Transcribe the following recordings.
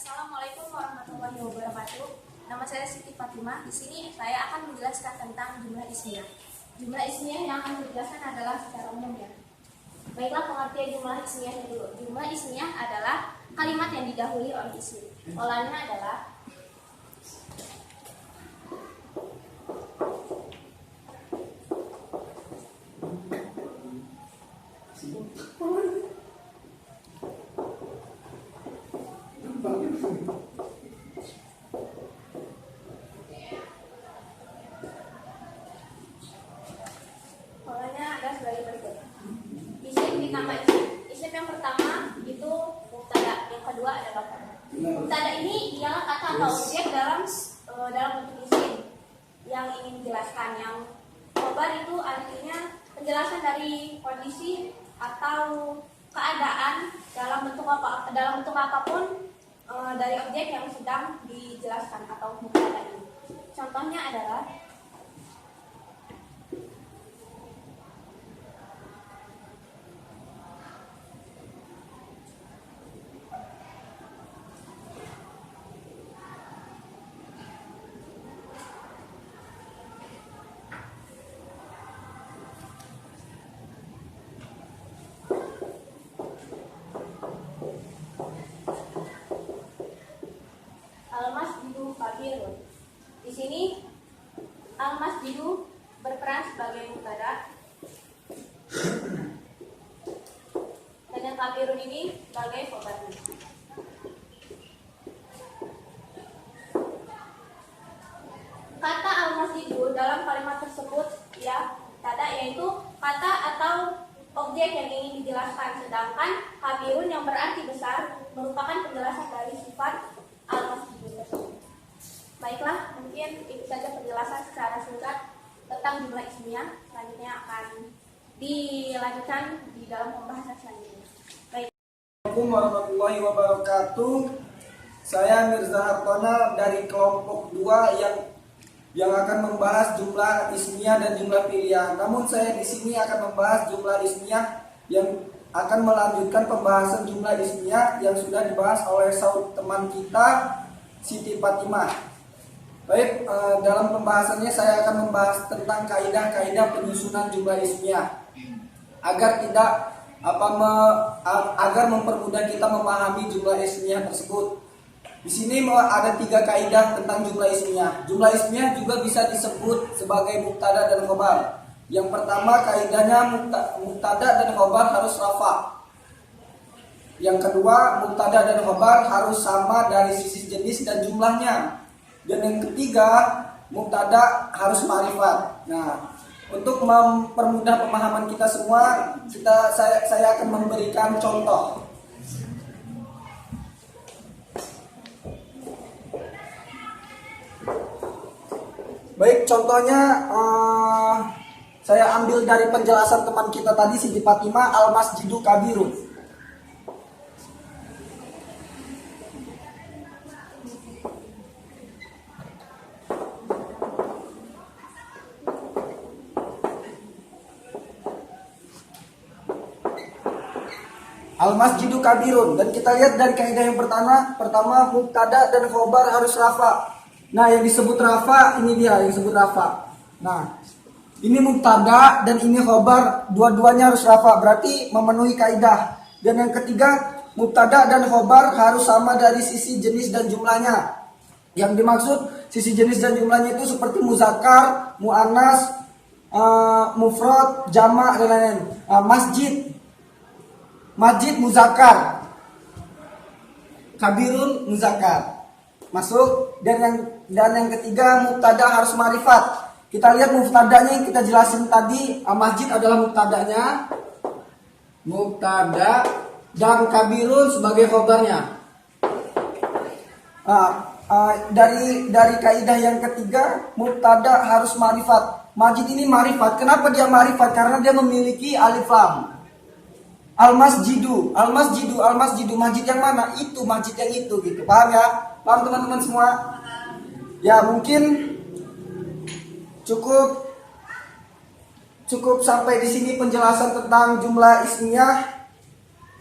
Assalamualaikum warahmatullahi wabarakatuh. Nama saya Siti Fatimah. Di sini saya akan menjelaskan tentang jumlah ismiyah. Jumlah ismiyah yang akan dijelaskan adalah secara umum ya. Baiklah, pengertian jumlah ismiyah dulu. Jumlah ismiyah adalah kalimat yang didahului oleh isim. Polanya adalah sebagai berikut. Isim ditambah isim. Isim yang pertama itu mubtada, yang kedua adalah khabar. Mubtada ini ialah kata atau objek dalam bentuk isim yang ingin dijelaskan. Yang khabar itu artinya penjelasan dari kondisi atau keadaan dalam bentuk apapun dari objek yang sedang dijelaskan atau mubtada ini. Contohnya adalah Al-Masjidu Kabirun. Di sini Al-Masjidu berperan sebagai mubtada dan yang Kabirun ini sebagai khabarnya. Kata Al-Masjidu dalam kalimat tersebut ya mubtada, yaitu kata atau objek yang ingin dijelaskan, sedangkan Kabirun yang berarti besar merupakan penjelasan dari sifat Al-Masjidu tersebut. Baiklah, mungkin itu saja penjelasan secara singkat tentang jumlah ismiyah. Selanjutnya akan dilanjutkan di dalam pembahasan selanjutnya. Baik. Assalamualaikum warahmatullahi wabarakatuh. Saya Mirza Hartona dari kelompok 2 yang akan membahas jumlah ismiyah dan jumlah pilihan. Namun saya di sini akan membahas jumlah ismiyah yang akan melanjutkan pembahasan jumlah ismiyah yang sudah dibahas oleh teman kita Siti Fatimah. Baik, dalam pembahasannya saya akan membahas tentang kaidah-kaidah penyusunan jumlah ismiyah agar agar mempermudah kita memahami jumlah ismiyah tersebut. Di sini ada 3 kaidah tentang jumlah ismiyah. Jumlah ismiyah juga bisa disebut sebagai mubtada dan khabar. Yang pertama kaidahnya mubtada dan khabar harus rafa. Yang kedua, mubtada dan khabar harus sama dari sisi jenis dan jumlahnya. Dan yang ketiga, mubtada harus ma'rifat. Nah, untuk mempermudah pemahaman kita semua, saya akan memberikan contoh. Baik, contohnya saya ambil dari penjelasan teman kita tadi Siti Fatimah, Al-Masjidu Kabirun. Al-Masjidu Kabirun, dan kita lihat dari kaidah yang pertama mubtada dan khabar harus rafa. Nah, yang disebut rafa ini dia yang disebut rafa. Nah, ini mubtada dan ini khabar, dua-duanya harus rafa, berarti memenuhi kaidah. Dan yang ketiga, mubtada dan khabar harus sama dari sisi jenis dan jumlahnya. Yang dimaksud sisi jenis dan jumlahnya itu seperti muzakkar, muannas, mufrad, jamak dan lain-lain. Masjid muzakkar, kabirun muzakkar. Masuk. Dan yang ketiga, mubtada harus ma'rifat. Kita lihat mubtadanya yang kita jelasin tadi, masjid adalah mubtadanya, mubtada, dan kabirun sebagai khabarnya. Dari kaidah yang ketiga, mubtada harus ma'rifat. Masjid ini ma'rifat. Kenapa dia ma'rifat? Karena dia memiliki alif lam. Al-Masjidu, masjid yang mana? Itu masjid yang itu gitu. Paham ya? Paham teman-teman semua? Ya, mungkin cukup sampai di sini penjelasan tentang jumlah ismiyah.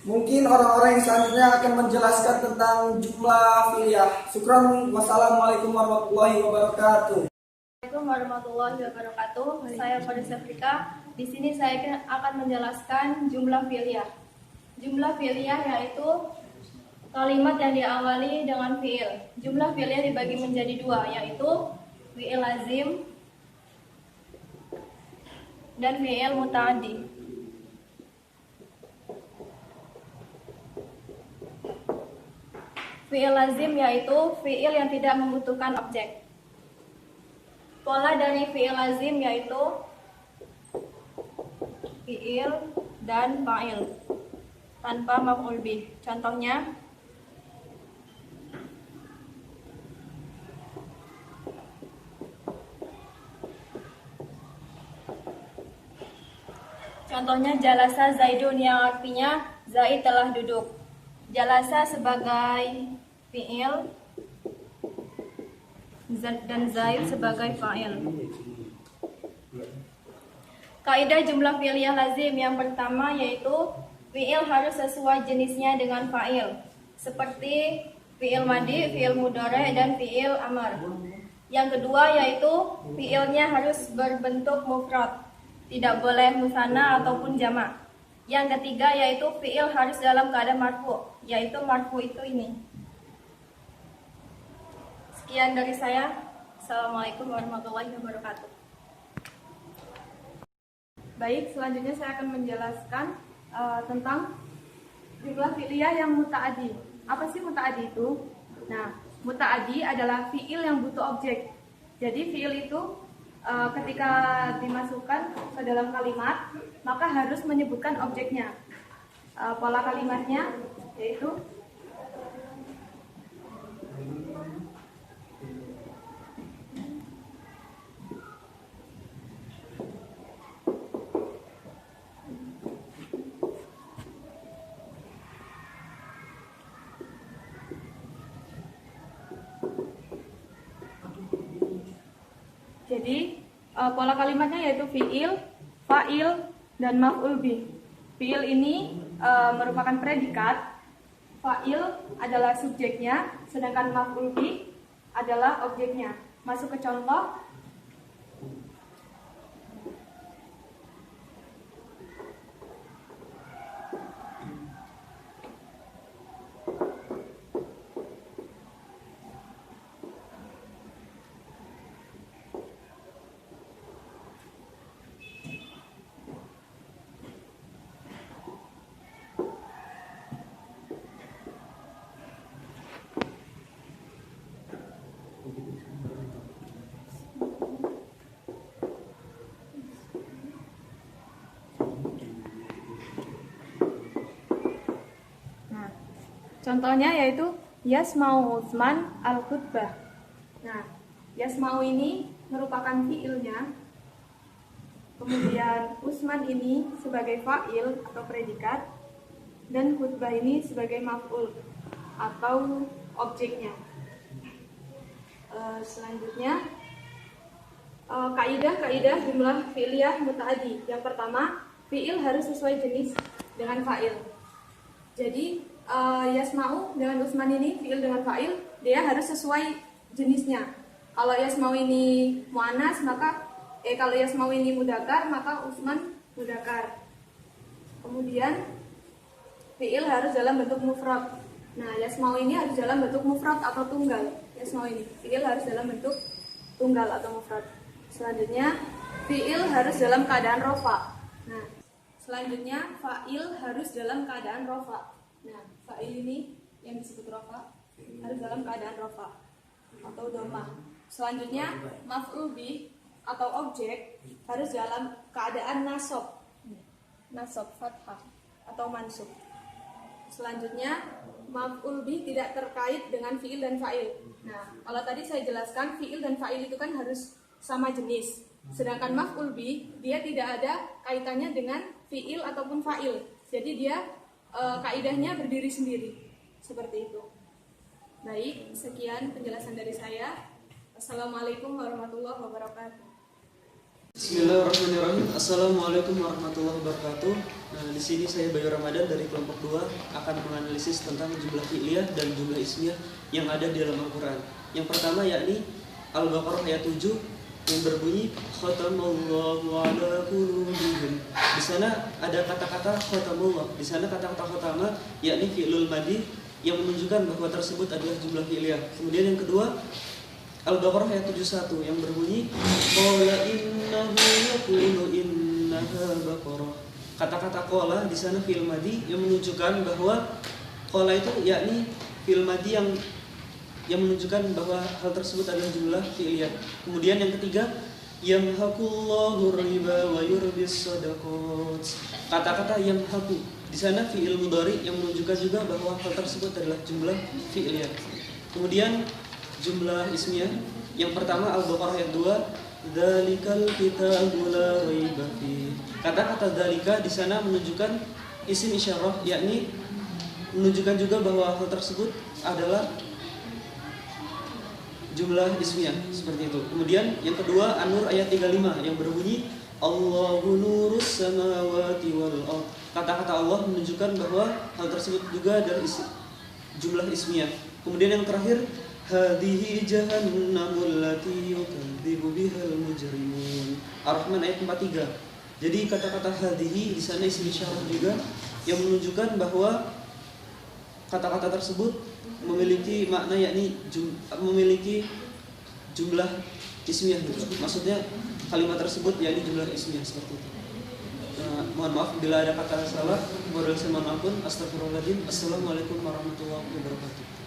Mungkin orang-orang yang selanjutnya akan menjelaskan tentang jumlah fi'liyah. Syukran. Wassalamualaikum warahmatullahi wabarakatuh. Assalamualaikum warahmatullahi wabarakatuh. Saya Faris Afrika. Di sini saya akan menjelaskan jumlah fi'liyah. Jumlah fi'liyah yaitu kalimat yang diawali dengan fi'il. Jumlah fi'liyah dibagi menjadi dua, yaitu fi'il lazim dan fi'il muta'addi. Fi'il lazim yaitu fi'il yang tidak membutuhkan objek. Pola dari fi'il lazim yaitu fi'il dan fa'il tanpa maf'ul bih. Contohnya jalasa Zaidun yang artinya Zaid telah duduk. Jalasa sebagai fi'il dan Zaid sebagai fa'il. Kaidah jumlah fi'liyah lazim yang pertama yaitu fi'il harus sesuai jenisnya dengan fa'il, seperti fi'il madi, fi'il mudhari, dan fi'il amar. Yang kedua yaitu fi'ilnya harus berbentuk mufrad, tidak boleh musanna ataupun jamak. Yang ketiga yaitu fi'il harus dalam keadaan marfu, yaitu marfu itu ini. Sekian dari saya. Assalamualaikum warahmatullahi wabarakatuh. Baik, selanjutnya saya akan menjelaskan tentang jumlah fi'liyah yang muta'addi. Apa sih muta'addi itu? Nah, muta'addi adalah fi'il yang butuh objek. Jadi fi'il itu ketika dimasukkan ke dalam kalimat, maka harus menyebutkan objeknya. Pola kalimatnya yaitu pola kalimatnya yaitu fi'il, fa'il, dan maf'ul bih. Fi'il ini merupakan predikat, fa'il adalah subjeknya, sedangkan maf'ul bih adalah objeknya. Masuk ke contoh. Contohnya yaitu Yasma'u Utsman al-khutbah. Nah, Yasma'u ini merupakan fi'ilnya. Kemudian Utsman ini sebagai fa'il atau predikat, dan khutbah ini sebagai maf'ul atau objeknya. Selanjutnya kaidah jumlah fi'liyah muta'addi. Yang pertama, fi'il harus sesuai jenis dengan fa'il. Jadi Yasma'u dengan Utsman ini fi'il dengan fa'il, dia harus sesuai jenisnya. Kalau Yasma'u ini muannas, maka kalau Yasma'u ini mudzakkar, maka Utsman mudzakkar. Kemudian fi'il harus dalam bentuk mufrad. Nah, Yasma'u ini harus dalam bentuk mufrad atau tunggal. Yasma'u ini fi'il harus dalam bentuk tunggal atau mufrad. Selanjutnya fi'il harus dalam keadaan rofa. Nah, selanjutnya fa'il harus dalam keadaan rofa. Nah, fa'il ini yang disebut rofa harus dalam keadaan rofa atau dhammah. Selanjutnya maf'ul bih atau objek harus dalam keadaan nasab, fathah atau mansub. Selanjutnya maf'ul bih tidak terkait dengan fi'il dan fa'il. Nah, kalau tadi saya jelaskan fi'il dan fa'il itu kan harus sama jenis. Sedangkan maf'ul bih dia tidak ada kaitannya dengan fi'il ataupun fa'il. Jadi dia kaidahnya berdiri sendiri. Seperti itu. Baik, sekian penjelasan dari saya. Assalamualaikum warahmatullahi wabarakatuh. Bismillahirrahmanirrahim. Assalamualaikum warahmatullahi wabarakatuh. Nah, di sini saya Bayu Ramadan dari kelompok 2 akan menganalisis tentang jumlah fi'liyah dan jumlah ismiyah yang ada di dalam Al-Qur'an. Yang pertama yakni Al-Baqarah ayat 7 yang berbunyi khatamallahu ala qulubihim. Di sana ada kata-kata khatamullah. Di sana kata-kata khatama yakni fi'lul madi yang menunjukkan bahwa tersebut adalah jumlah fi'liyah. Kemudian yang kedua Al-Baqarah ayat 71 yang berbunyi qala innahu yaqulu innaha baqarah. Kata-kata qala di sana fi'il madi yang menunjukkan bahwa qala itu yakni fi'il madi yang menunjukkan bahwa hal tersebut adalah jumlah fi'liyah. Kemudian yang ketiga yamhaqullahu riba wa yurbis shadaqat. Kata-kata yamhaqu di sana fi'il mudhari yang menunjukkan juga bahwa hal tersebut adalah jumlah fi'liyah. Kemudian jumlah ismiyah yang pertama Al-Baqarah ayat 2 dzalikal kitabu la raiba fi. Kata-kata dzalika di sana menunjukkan isim isyarah yakni menunjukkan juga bahwa hal tersebut adalah jumlah ismiyah seperti itu. Kemudian yang kedua An-Nur ayat 35 yang berbunyi Allahu nurus samawati wal ardh. Kata-kata Allah menunjukkan bahwa hal tersebut juga adalah jumlah ismiyah. Kemudian yang terakhir hadhihi jahannamul lati yukadzibu bihal mujrimun. Ar-Rahman ayat 43. Jadi kata-kata hadhihi di sana isim isyarah juga yang menunjukkan bahwa kata-kata tersebut memiliki makna yakni memiliki jumlah ismiyah juga. Maksudnya kalimat tersebut yakni jumlah ismiyah seperti itu. Mohon maaf bila ada kata salah. Mohon maaf pun. Astagfirullahaladzim. Assalamualaikum warahmatullahi wabarakatuh.